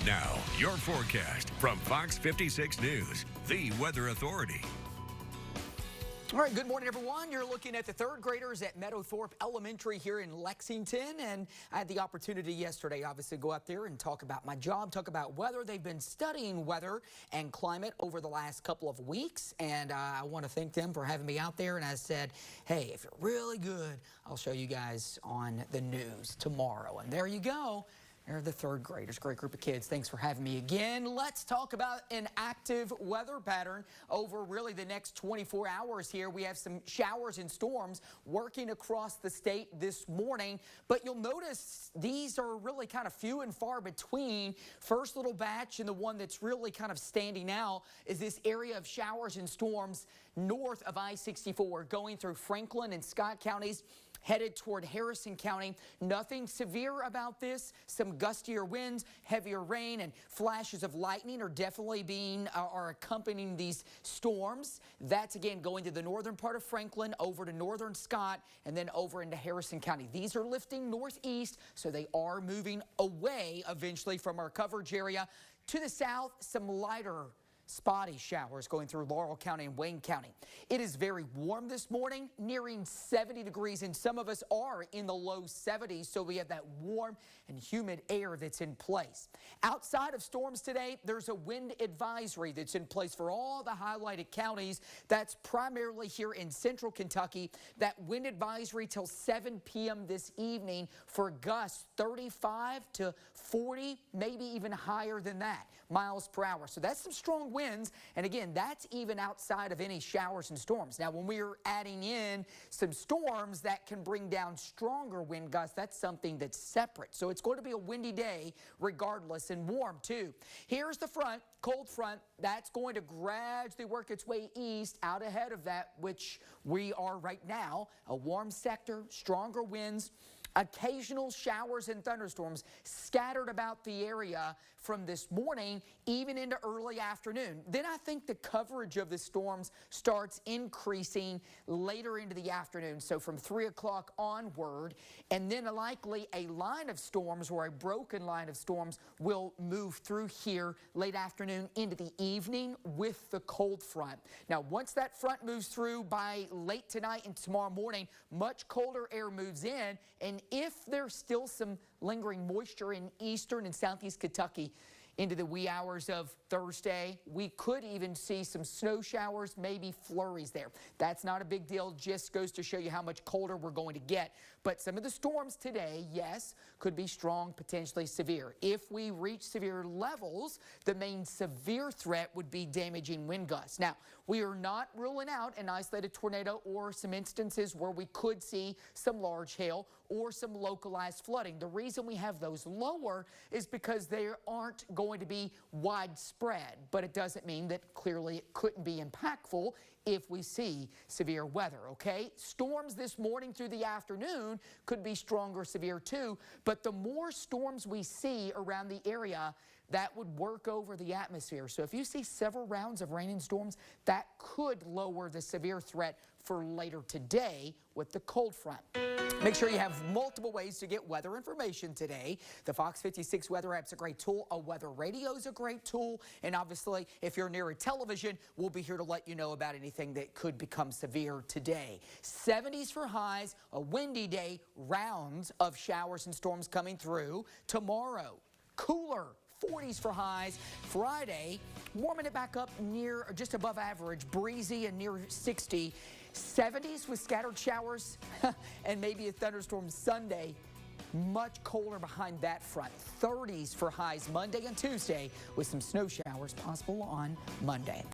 Now, your forecast from Fox 56 News, the weather authority. All right, good morning, everyone. You're looking at the third graders at Meadowthorpe Elementary here in Lexington, and I had the opportunity yesterday, obviously, to go out there and talk about my job, talk about weather. They've been studying weather and climate over the last couple of weeks, and I want to thank them for having me out there. And I said, hey, if you're really good, I'll show you guys on the news tomorrow. And there you go. They're the third graders. Great group of kids. Thanks for having me again. Let's talk about an active weather pattern over really the next 24 hours here. We have some showers and storms working across the state this morning, but you'll notice these are really kind of few and far between. First little batch, and the one that's really kind of standing out is this area of showers and storms north of I-64 going through Franklin and Scott counties, headed toward Harrison County. Nothing severe about this. Some gustier winds, heavier rain, and flashes of lightning are definitely are accompanying these storms. That's again going to the northern part of Franklin, over to northern Scott, and then over into Harrison County. These are lifting northeast, so they are moving away eventually from our coverage area. To the south, some lighter spotty showers going through Laurel County and Wayne County. It is very warm this morning, nearing 70 degrees, and some of us are in the low 70s, so we have that warm and humid air that's in place. Outside of storms today, there's a wind advisory that's in place for all the highlighted counties. That's primarily here in central Kentucky. That wind advisory till 7 p.m. this evening for gusts 35 to 40, maybe even higher than that, miles per hour. So that's some strong winds, and again, that's even outside of any showers and storms. Now, when we're adding in some storms that can bring down stronger wind gusts, that's something that's separate. So it's going to be a windy day regardless, and warm too. Here's the front, cold front, that's going to gradually work its way east out ahead of that, which we are right now. A warm sector, stronger winds, occasional showers and thunderstorms scattered about the area from this morning, even into early afternoon. Then I think the coverage of the storms starts increasing later into the afternoon, so from 3 o'clock onward, and then likely a line of storms or a broken line of storms will move through here late afternoon into the evening with the cold front. Now, once that front moves through by late tonight and tomorrow morning, much colder air moves in, and if there's still some lingering moisture in eastern and southeast Kentucky into the wee hours of Thursday, we could even see some snow showers, maybe flurries there. That's not a big deal, just goes to show you how much colder we're going to get. But some of the storms today, yes, could be strong, potentially severe. If we reach severe levels, the main severe threat would be damaging wind gusts. Now, we are not ruling out an isolated tornado or some instances where we could see some large hail or some localized flooding. The reason we have those lower is because they aren't going to be widespread, but it doesn't mean that clearly it couldn't be impactful if we see severe weather, okay? Storms this morning through the afternoon could be strong or severe too, but the more storms we see around the area, that would work over the atmosphere. So if you see several rounds of rain and storms, that could lower the severe threat for later today with the cold front. Make sure you have multiple ways to get weather information today. The Fox 56 weather app's a great tool. A weather radio is a great tool. And obviously, if you're near a television, we'll be here to let you know about anything that could become severe today. 70s for highs, a windy day, rounds of showers and storms coming through. Tomorrow, cooler. 40s for highs. Friday, warming it back up near just above average, breezy and near 60. 70s with scattered showers and maybe a thunderstorm Sunday. Much colder behind that front. 30s for highs Monday and Tuesday with some snow showers possible on Monday.